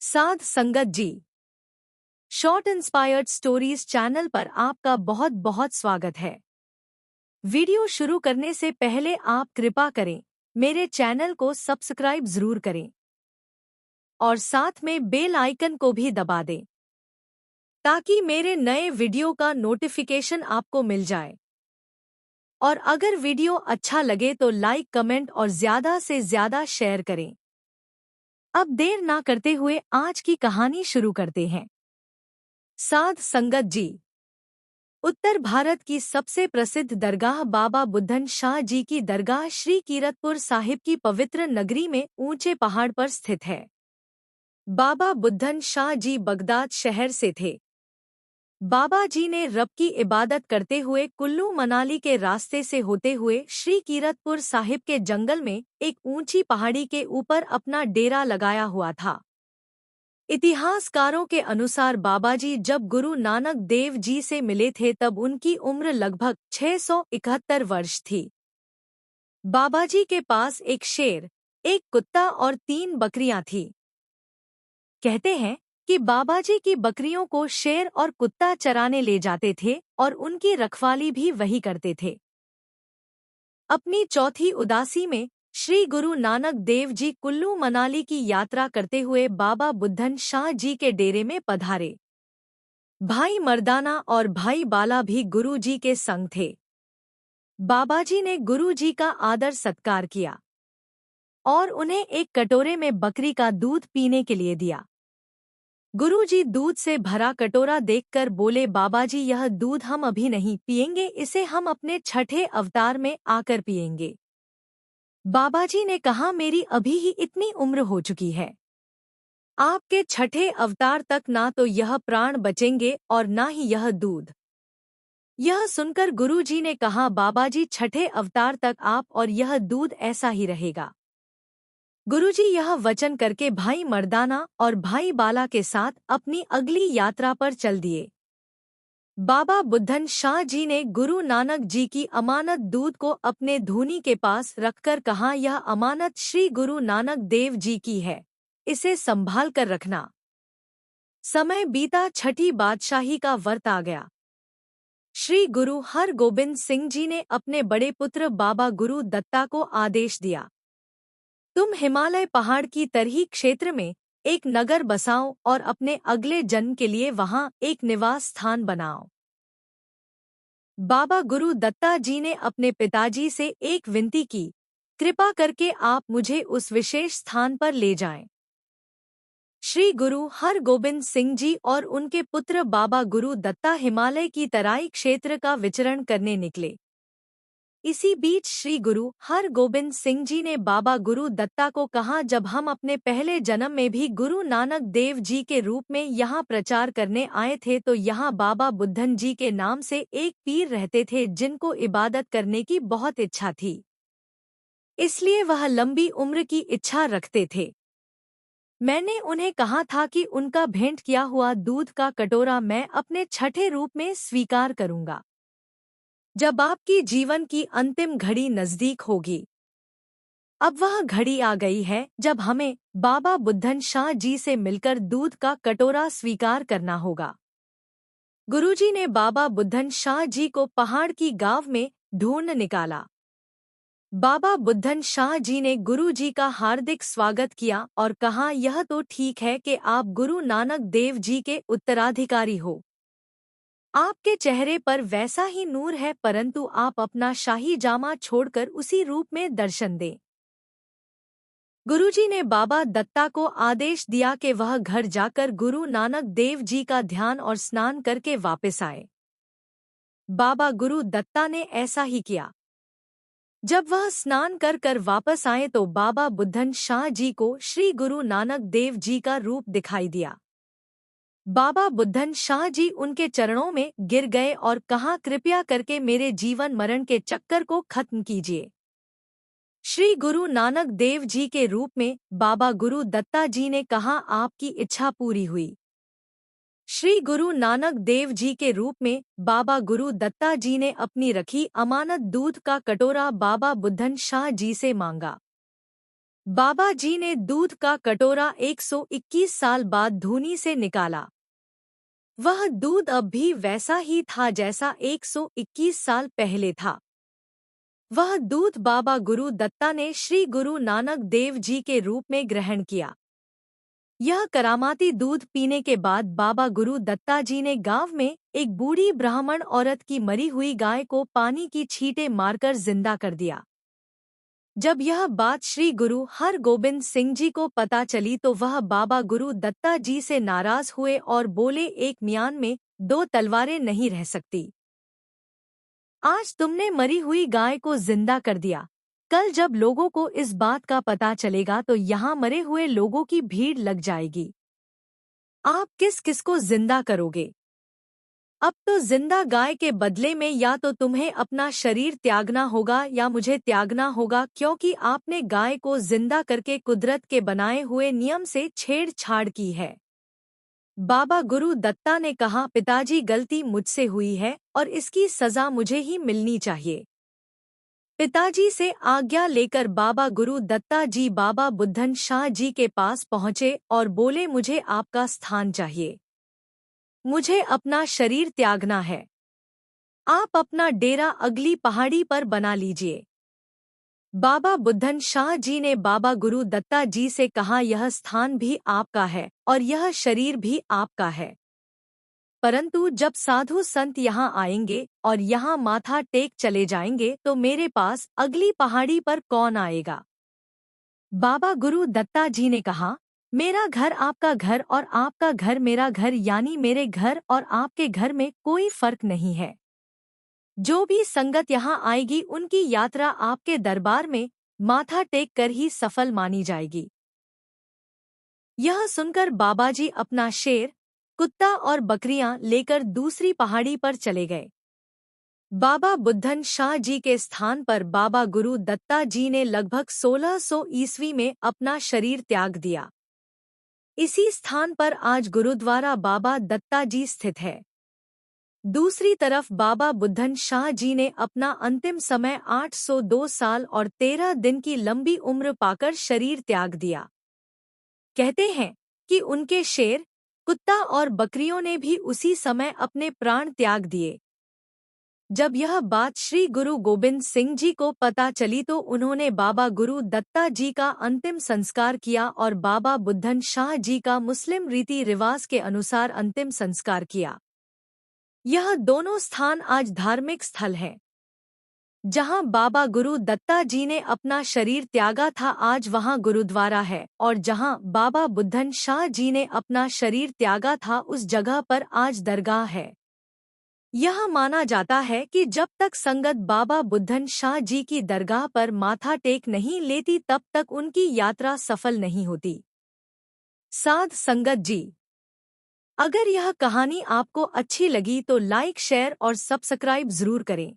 साध संगत जी, short inspired stories channel पर आपका बहुत बहुत स्वागत है। वीडियो शुरू करने से पहले आप कृपा करें मेरे चैनल को सब्सक्राइब जरूर करें और साथ में बेल आइकन को भी दबा दें ताकि मेरे नए वीडियो का नोटिफिकेशन आपको मिल जाए। और अगर वीडियो अच्छा लगे तो लाइक, कमेंट और ज़्यादा से ज़्यादा शेयर करें। अब देर ना करते हुए आज की कहानी शुरू करते हैं। साध संगत जी। उत्तर भारत की सबसे प्रसिद्ध दरगाह बाबा बुद्धन शाह जी की दरगाह श्री कीरतपुर साहिब की पवित्र नगरी में ऊंचे पहाड़ पर स्थित है। बाबा बुद्धन शाह जी बगदाद शहर से थे। बाबा जी ने रब की इबादत करते हुए कुल्लू मनाली के रास्ते से होते हुए श्री कीरतपुर साहिब के जंगल में एक ऊंची पहाड़ी के ऊपर अपना डेरा लगाया हुआ था। इतिहासकारों के अनुसार बाबाजी जब गुरु नानक देव जी से मिले थे तब उनकी उम्र लगभग 671 वर्ष थी। बाबाजी के पास एक शेर, एक कुत्ता और 3 बकरियां थीं। कहते हैं कि बाबाजी की बकरियों को शेर और कुत्ता चराने ले जाते थे और उनकी रखवाली भी वही करते थे। अपनी चौथी उदासी में श्री गुरु नानक देव जी कुल्लू मनाली की यात्रा करते हुए बाबा बुद्धन शाह जी के डेरे में पधारे। भाई मर्दाना और भाई बाला भी गुरु जी के संग थे। बाबाजी ने गुरु जी का आदर सत्कार किया और उन्हें एक कटोरे में बकरी का दूध पीने के लिए दिया। गुरुजी दूध से भरा कटोरा देखकर बोले, बाबाजी यह दूध हम अभी नहीं पिएंगे, इसे हम अपने छठे अवतार में आकर पिएंगे। बाबाजी ने कहा, मेरी अभी ही इतनी उम्र हो चुकी है, आपके छठे अवतार तक ना तो यह प्राण बचेंगे और ना ही यह दूध। यह सुनकर गुरुजी ने कहा, बाबाजी छठे अवतार तक आप और यह दूध ऐसा ही रहेगा। गुरुजी यह वचन करके भाई मर्दाना और भाई बाला के साथ अपनी अगली यात्रा पर चल दिए। बाबा बुद्धन शाह जी ने गुरु नानक जी की अमानत दूध को अपने धूनी के पास रखकर कहा, यह अमानत श्री गुरु नानक देव जी की है, इसे संभाल कर रखना। समय बीता, छठी बादशाही का वर्त आ गया। श्री गुरु हरगोबिंद सिंह जी ने अपने बड़े पुत्र बाबा गुरु दत्ता को आदेश दिया, तुम हिमालय पहाड़ की तराई क्षेत्र में एक नगर बसाओ और अपने अगले जन्म के लिए वहां एक निवास स्थान बनाओ। बाबा गुरु दत्ता जी ने अपने पिताजी से एक विनती की, कृपा करके आप मुझे उस विशेष स्थान पर ले जाएं। श्री गुरु हरगोबिंद सिंह जी और उनके पुत्र बाबा गुरु दत्ता हिमालय की तराई क्षेत्र का विचरण करने निकले। इसी बीच श्री गुरु हरगोबिंद सिंह जी ने बाबा गुरु दत्ता को कहा, जब हम अपने पहले जन्म में भी गुरु नानक देव जी के रूप में यहाँ प्रचार करने आए थे तो यहाँ बाबा बुद्धन जी के नाम से एक पीर रहते थे जिनको इबादत करने की बहुत इच्छा थी, इसलिए वह लंबी उम्र की इच्छा रखते थे। मैंने उन्हें कहा था कि उनका भेंट किया हुआ दूध का कटोरा मैं अपने छठे रूप में स्वीकार करूंगा जब आपकी जीवन की अंतिम घड़ी नजदीक होगी। अब वह घड़ी आ गई है जब हमें बाबा बुद्धन शाह जी से मिलकर दूध का कटोरा स्वीकार करना होगा। गुरुजी ने बाबा बुद्धन शाह जी को पहाड़ की गांव में ढूंढ निकाला। बाबा बुद्धन शाह जी ने गुरुजी का हार्दिक स्वागत किया और कहा, यह तो ठीक है कि आप गुरु नानक देव जी के उत्तराधिकारी हो। आपके चेहरे पर वैसा ही नूर है, परंतु आप अपना शाही जामा छोड़कर उसी रूप में दर्शन दें। गुरुजी ने बाबा दत्ता को आदेश दिया कि वह घर जाकर गुरु नानक देव जी का ध्यान और स्नान करके वापस आए। बाबा गुरु दत्ता ने ऐसा ही किया। जब वह स्नान कर कर वापस आए तो बाबा बुद्धन शाह जी को श्री गुरु नानक देव जी का रूप दिखाई दिया। बाबा बुद्धन शाह जी उनके चरणों में गिर गए और कहा, कृपया करके मेरे जीवन मरण के चक्कर को खत्म कीजिए। श्री गुरु नानक देव जी के रूप में बाबा गुरु दत्ता जी ने कहा, आपकी इच्छा पूरी हुई। श्री गुरु नानक देव जी के रूप में बाबा गुरु दत्ता जी ने अपनी रखी अमानत दूध का कटोरा बाबा बुद्धन शाह जी से मांगा। बाबा जी ने दूध का कटोरा 121 साल बाद धूनी से निकाला। वह दूध अब भी वैसा ही था जैसा 121 साल पहले था। वह दूध बाबा गुरु दत्ता ने श्री गुरु नानक देव जी के रूप में ग्रहण किया। यह करामाती दूध पीने के बाद बाबा गुरु दत्ता जी ने गांव में एक बूढ़ी ब्राह्मण औरत की मरी हुई गाय को पानी की छींटे मारकर जिंदा कर दिया। जब यह बात श्री गुरु हरगोबिंद सिंह जी को पता चली तो वह बाबा गुरु दत्ता जी से नाराज हुए और बोले, एक म्यान में दो तलवारें नहीं रह सकती। आज तुमने मरी हुई गाय को जिंदा कर दिया, कल जब लोगों को इस बात का पता चलेगा तो यहाँ मरे हुए लोगों की भीड़ लग जाएगी। आप किस किस को जिंदा करोगे? अब तो जिंदा गाय के बदले में या तो तुम्हें अपना शरीर त्यागना होगा या मुझे त्यागना होगा, क्योंकि आपने गाय को जिंदा करके कुदरत के बनाए हुए नियम से छेड़छाड़ की है। बाबा गुरु दत्ता ने कहा, पिताजी गलती मुझसे हुई है और इसकी सजा मुझे ही मिलनी चाहिए। पिताजी से आज्ञा लेकर बाबा गुरु दत्ता जी बाबा बुद्धन शाह जी के पास पहुंचे और बोले, मुझे आपका स्थान चाहिए, मुझे अपना शरीर त्यागना है। आप अपना डेरा अगली पहाड़ी पर बना लीजिए। बाबा बुद्धन शाह जी ने बाबा गुरु दत्ता जी से कहा, यह स्थान भी आपका है और यह शरीर भी आपका है, परंतु जब साधु संत यहाँ आएंगे और यहाँ माथा टेक चले जाएंगे तो मेरे पास अगली पहाड़ी पर कौन आएगा? बाबा गुरु दत्ता जी ने कहा, मेरा घर आपका घर और आपका घर मेरा घर, यानी मेरे घर और आपके घर में कोई फर्क नहीं है। जो भी संगत यहाँ आएगी उनकी यात्रा आपके दरबार में माथा टेक कर ही सफल मानी जाएगी। यह सुनकर बाबाजी अपना शेर, कुत्ता और बकरियां लेकर दूसरी पहाड़ी पर चले गए। बाबा बुद्धन शाह जी के स्थान पर बाबा गुरु दत्ता जी ने लगभग 1600 ईस्वी में अपना शरीर त्याग दिया। इसी स्थान पर आज गुरुद्वारा बाबा दत्ता जी स्थित है। दूसरी तरफ बाबा बुद्धन शाह जी ने अपना अंतिम समय 802 साल और 13 दिन की लंबी उम्र पाकर शरीर त्याग दिया। कहते हैं कि उनके शेर, कुत्ता और बकरियों ने भी उसी समय अपने प्राण त्याग दिए। जब यह बात श्री गुरु गोबिंद सिंह जी को पता चली तो उन्होंने बाबा गुरु दत्ता जी का अंतिम संस्कार किया और बाबा बुद्धन शाह जी का मुस्लिम रीति रिवाज के अनुसार अंतिम संस्कार किया। यह दोनों स्थान आज धार्मिक स्थल हैं। जहां बाबा गुरु दत्ता जी ने अपना शरीर त्यागा था आज वहां गुरुद्वारा है, और जहां बाबा बुद्धन शाह जी ने अपना शरीर त्यागा था उस जगह पर आज दरगाह है। यह माना जाता है कि जब तक संगत बाबा बुद्धन शाह जी की दरगाह पर माथा टेक नहीं लेती तब तक उनकी यात्रा सफल नहीं होती। साध संगत जी, अगर यह कहानी आपको अच्छी लगी तो लाइक, शेयर और सब्सक्राइब जरूर करें।